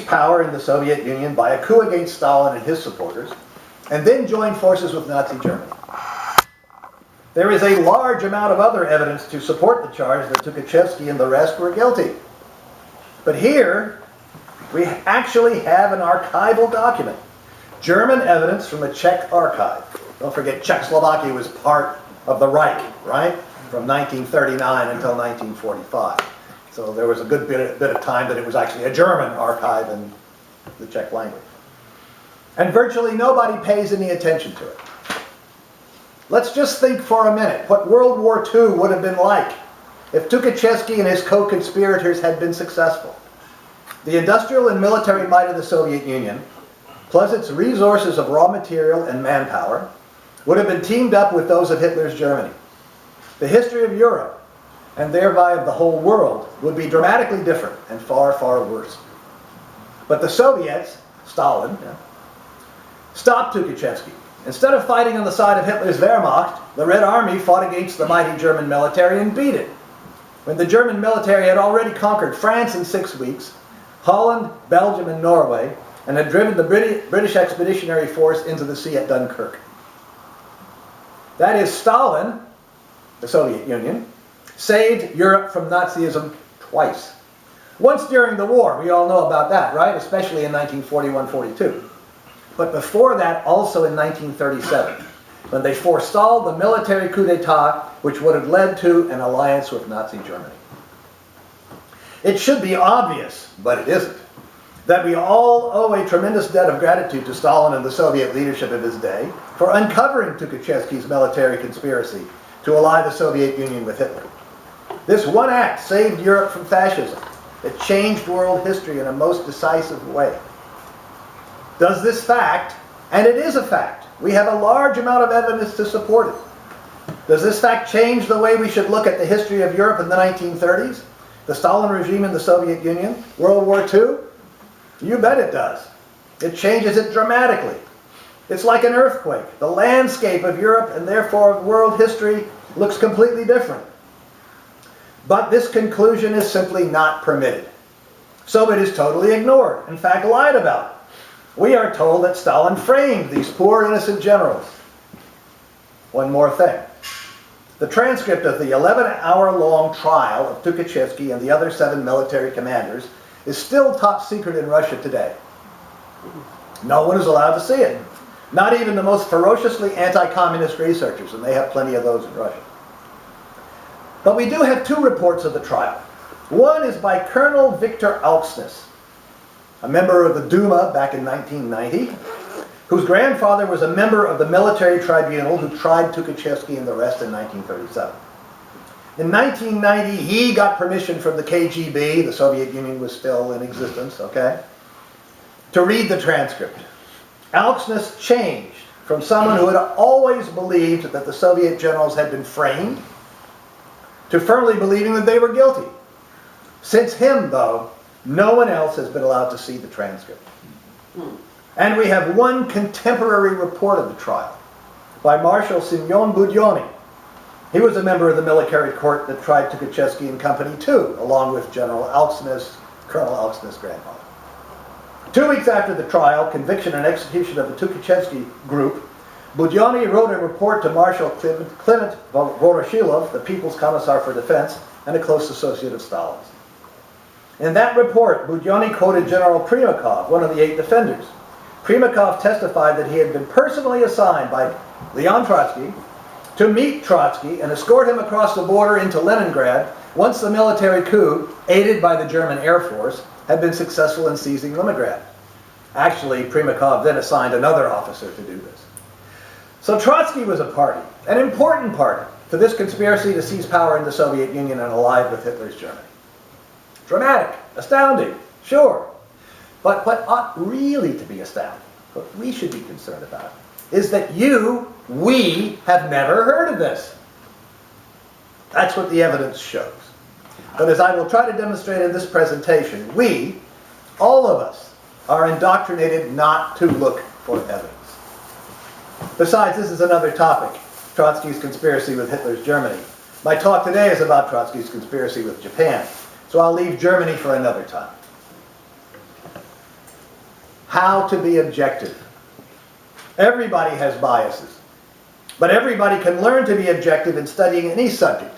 power in the Soviet Union by a coup against Stalin and his supporters, and then joined forces with Nazi Germany. There is a large amount of other evidence to support the charge that Tukhachevsky and the rest were guilty. But here, we actually have an archival document. German evidence from a Czech archive. Don't forget, Czechoslovakia was part of the Reich, right? From 1939 until 1945. So there was a good bit of time that it was actually a German archive in the Czech language. And virtually nobody pays any attention to it. Let's just think for a minute what World War II would have been like if Tukhachevsky and his co-conspirators had been successful. The industrial and military might of the Soviet Union, plus its resources of raw material and manpower, would have been teamed up with those of Hitler's Germany. The history of Europe, and thereby of the whole world, would be dramatically different and far, far worse. But the Soviets, Stalin, stopped Tukhachevsky. Instead of fighting on the side of Hitler's Wehrmacht, the Red Army fought against the mighty German military and beat it. When the German military had already conquered France in 6 weeks, Holland, Belgium, and Norway, and had driven the British Expeditionary Force into the sea at Dunkirk. That is, Stalin, the Soviet Union, saved Europe from Nazism twice. Once during the war, we all know about that, right? Especially in 1941-42. But before that, also in 1937, when they forestalled the military coup d'etat, which would have led to an alliance with Nazi Germany. It should be obvious, but it isn't, that we all owe a tremendous debt of gratitude to Stalin and the Soviet leadership of his day for uncovering Tukhachevsky's military conspiracy to ally the Soviet Union with Hitler. This one act saved Europe from fascism. It changed world history in a most decisive way. Does this fact, and it is a fact, we have a large amount of evidence to support it. Does this fact change the way we should look at the history of Europe in the 1930s? The Stalin regime in the Soviet Union? World War II? You bet it does. It changes it dramatically. It's like an earthquake. The landscape of Europe and therefore of world history looks completely different. But this conclusion is simply not permitted. So it is totally ignored, in fact lied about. We are told that Stalin framed these poor innocent generals. One more thing. The transcript of the 11-hour-long trial of Tukhachevsky and the other 7 military commanders is still top secret in Russia today. No one is allowed to see it. Not even the most ferociously anti-communist researchers, and they have plenty of those in Russia. But we do have 2 reports of the trial. One is by Colonel Victor Auxnes, a member of the Duma back in 1990, whose grandfather was a member of the military tribunal who tried Tukhachevsky and the rest in 1937. In 1990, he got permission from the KGB, the Soviet Union was still in existence, okay, to read the transcript. Auxnes changed from someone who had always believed that the Soviet generals had been framed to firmly believing that they were guilty. Since him, though, no one else has been allowed to see the transcript. And we have one contemporary report of the trial by Marshal Simeon Budyonny. He was a member of the military court that tried Tukhachevsky and company too, along with General Auxnes, Colonel Auxnes' grandfather. 2 weeks after the trial, conviction and execution of the Tukhachevsky group, Budyonny wrote a report to Marshal Clement Voroshilov, the People's Commissar for Defense, and a close associate of Stalin's. In that report, Budyonny quoted General Primakov, one of the 8 defenders. Primakov testified that he had been personally assigned by Leon Trotsky to meet Trotsky and escort him across the border into Leningrad once the military coup, aided by the German Air Force, had been successful in seizing Leningrad. Actually, Primakov then assigned another officer to do this. So Trotsky was a party, an important party, to this conspiracy to seize power in the Soviet Union and ally with Hitler's Germany. Dramatic, astounding, sure. But what ought really to be astounding, what we should be concerned about, is that we have never heard of this. That's what the evidence shows. But as I will try to demonstrate in this presentation, we, all of us, are indoctrinated not to look for evidence. Besides, this is another topic, Trotsky's conspiracy with Hitler's Germany. My talk today is about Trotsky's conspiracy with Japan, so I'll leave Germany for another time. how to be objective. Everybody has biases, but everybody can learn to be objective in studying any subject,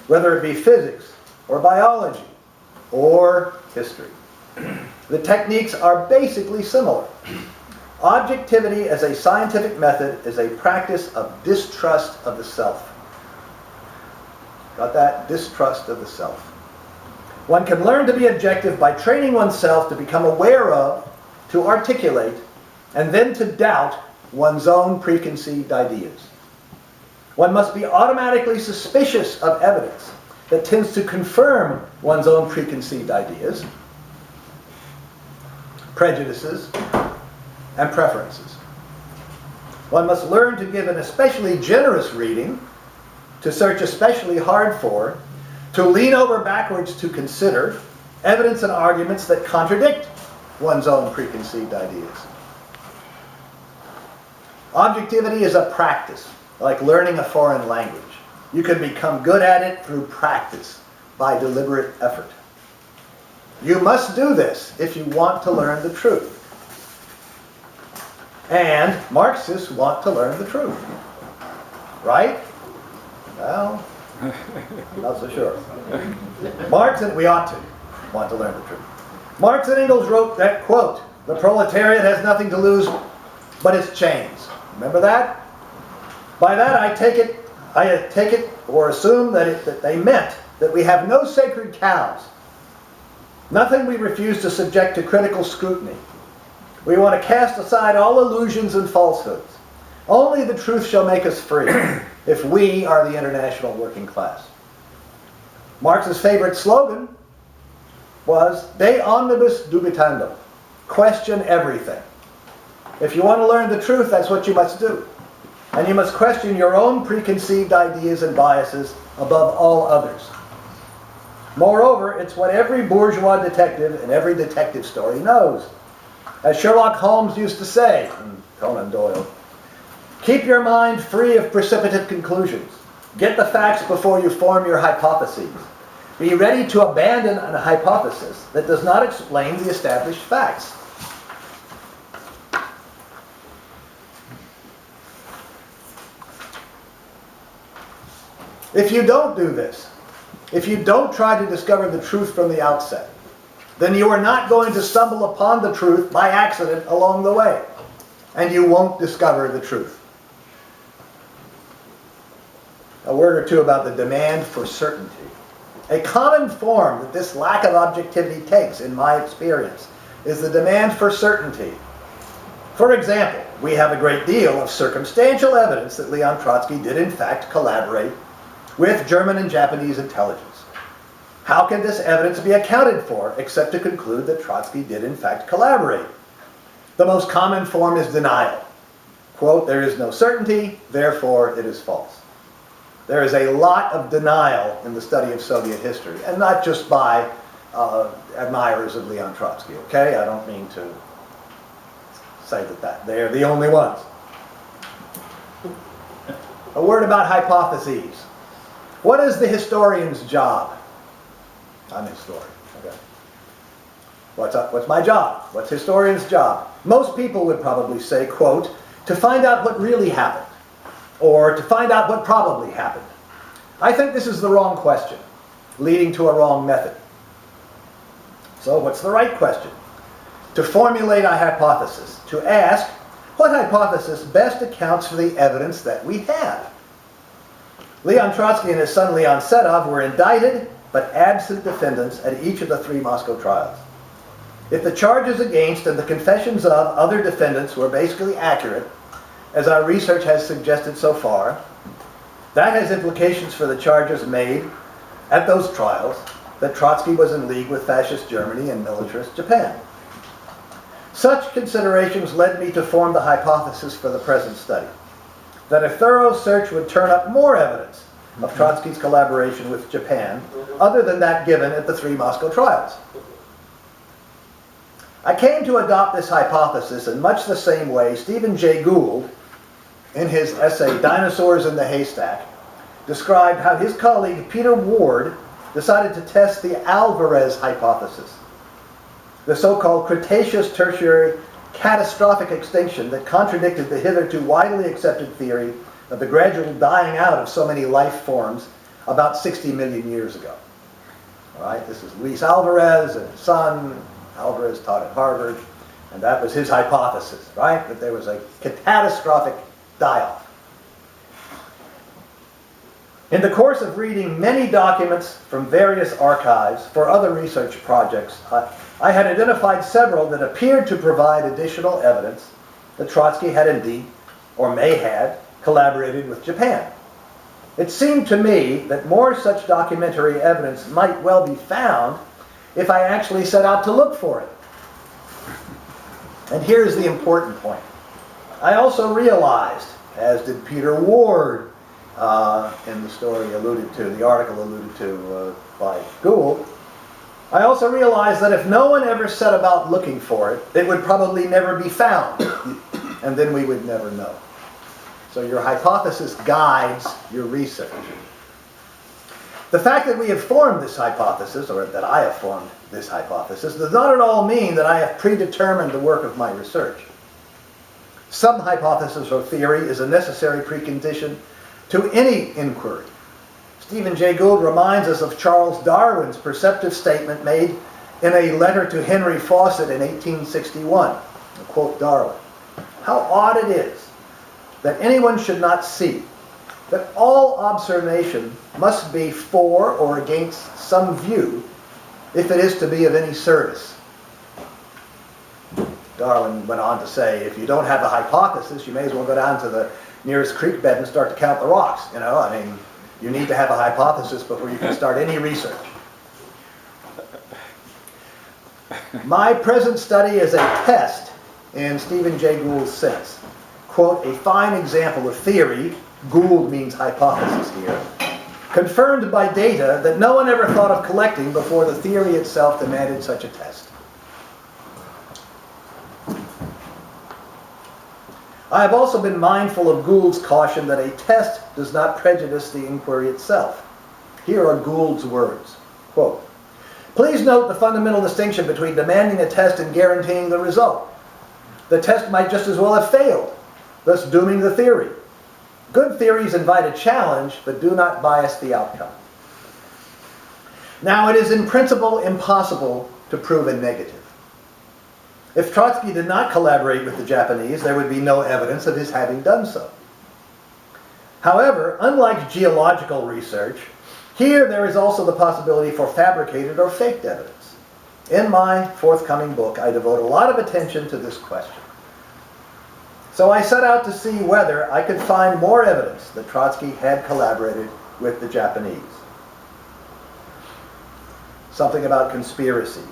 whether it be physics or biology or history. The techniques are basically similar. Objectivity as a scientific method is a practice of distrust of the self. Got that? Distrust of the self. One can learn to be objective by training oneself to become aware of, to articulate, and then to doubt one's own preconceived ideas. One must be automatically suspicious of evidence that tends to confirm one's own preconceived ideas, prejudices, and preferences. One must learn to give an especially generous reading, to search especially hard for, to lean over backwards to consider evidence and arguments that contradict one's own preconceived ideas. Objectivity is a practice, like learning a foreign language. You can become good at it through practice, by deliberate effort. You must do this if you want to learn the truth. And Marxists want to learn the truth. Right? Well, I'm not so sure. We ought to want to learn the truth. Marx and Engels wrote that quote, "The proletariat has nothing to lose but its chains." Remember that? By that I take it or assume that they meant that we have no sacred cows. Nothing we refuse to subject to critical scrutiny. We want to cast aside all illusions and falsehoods. Only the truth shall make us free, if we are the international working class. Marx's favorite slogan was "De omnibus dubitando," question everything. If you want to learn the truth, that's what you must do. And you must question your own preconceived ideas and biases above all others. Moreover, it's what every bourgeois detective in every detective story knows. As Sherlock Holmes used to say, and Conan Doyle, keep your mind free of precipitate conclusions. Get the facts before you form your hypotheses. Be ready to abandon a hypothesis that does not explain the established facts. If you don't do this, if you don't try to discover the truth from the outset, then you are not going to stumble upon the truth by accident along the way, and you won't discover the truth. A word or two about the demand for certainty. A common form that this lack of objectivity takes, in my experience, is the demand for certainty. For example, we have a great deal of circumstantial evidence that Leon Trotsky did in fact collaborate with German and Japanese intelligence. How can this evidence be accounted for except to conclude that Trotsky did in fact collaborate? The most common form is denial. Quote, "There is no certainty, therefore it is false." There is a lot of denial in the study of Soviet history, and not just by admirers of Leon Trotsky, okay? I don't mean to say that they're the only ones. A word about hypotheses. What is the historian's job? I'm a historian. Okay. What's my job? What's historian's job? Most people would probably say, quote, "to find out what really happened," or "to find out what probably happened." I think this is the wrong question, leading to a wrong method. So what's the right question? To formulate a hypothesis, to ask, what hypothesis best accounts for the evidence that we have? Leon Trotsky and his son Leon Sedov were indicted, but absent defendants at each of the 3 Moscow trials. If the charges against and the confessions of other defendants were basically accurate, as our research has suggested so far, that has implications for the charges made at those trials that Trotsky was in league with fascist Germany and militarist Japan. Such considerations led me to form the hypothesis for the present study, that a thorough search would turn up more evidence of Trotsky's collaboration with Japan, other than that given at the 3 Moscow trials. I came to adopt this hypothesis in much the same way Stephen Jay Gould, in his essay Dinosaurs in the Haystack, described how his colleague Peter Ward decided to test the Alvarez hypothesis, the so-called Cretaceous Tertiary catastrophic extinction that contradicted the hitherto widely accepted theory of the gradual dying out of so many life forms about 60 million years ago. All right, this is Luis Alvarez and his son. Alvarez taught at Harvard, and that was his hypothesis, right? That there was a catastrophic die-off. In the course of reading many documents from various archives for other research projects, I had identified several that appeared to provide additional evidence that Trotsky had indeed, or may had, collaborated with Japan. It seemed to me that more such documentary evidence might well be found if I actually set out to look for it. And here's the important point. I also realized, as did Peter Ward in the story alluded to, the article alluded to by Gould, I also realized that if no one ever set about looking for it, it would probably never be found, and then we would never know. So your hypothesis guides your research. The fact that we have formed this hypothesis, or that I have formed this hypothesis, does not at all mean that I have predetermined the work of my research. Some hypothesis or theory is a necessary precondition to any inquiry. Stephen Jay Gould reminds us of Charles Darwin's perceptive statement made in a letter to Henry Fawcett in 1861. I'll quote Darwin. "How odd it is that anyone should not see that all observation must be for or against some view if it is to be of any service." Darwin went on to say, if you don't have a hypothesis, you may as well go down to the nearest creek bed and start to count the rocks. You know, I mean, you need to have a hypothesis before you can start any research. My present study is a test in Stephen Jay Gould's sense. Quote, "A fine example of theory," Gould means hypothesis here, "confirmed by data that no one ever thought of collecting before the theory itself demanded such a test." I have also been mindful of Gould's caution that a test does not prejudice the inquiry itself. Here are Gould's words. Quote, "Please note the fundamental distinction between demanding a test and guaranteeing the result. The test might just as well have failed, thus dooming the theory. Good theories invite a challenge, but do not bias the outcome. Now, it is in principle impossible to prove a negative. If Trotsky did not collaborate with the Japanese, there would be no evidence of his having done so. However, unlike geological research, here there is also the possibility for fabricated or faked evidence. In my forthcoming book, I devote a lot of attention to this question. So I set out to see whether I could find more evidence that Trotsky had collaborated with the Japanese. Something about conspiracies.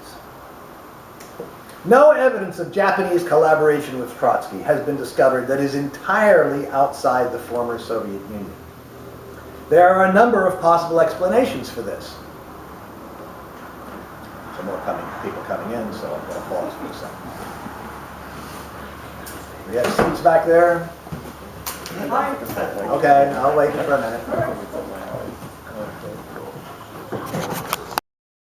No evidence of Japanese collaboration with Trotsky has been discovered that is entirely outside the former Soviet Union. There are a number of possible explanations for this. Some more people coming in, so I'm going to pause for a second. We have seats back there? Okay, I'll wait for a minute.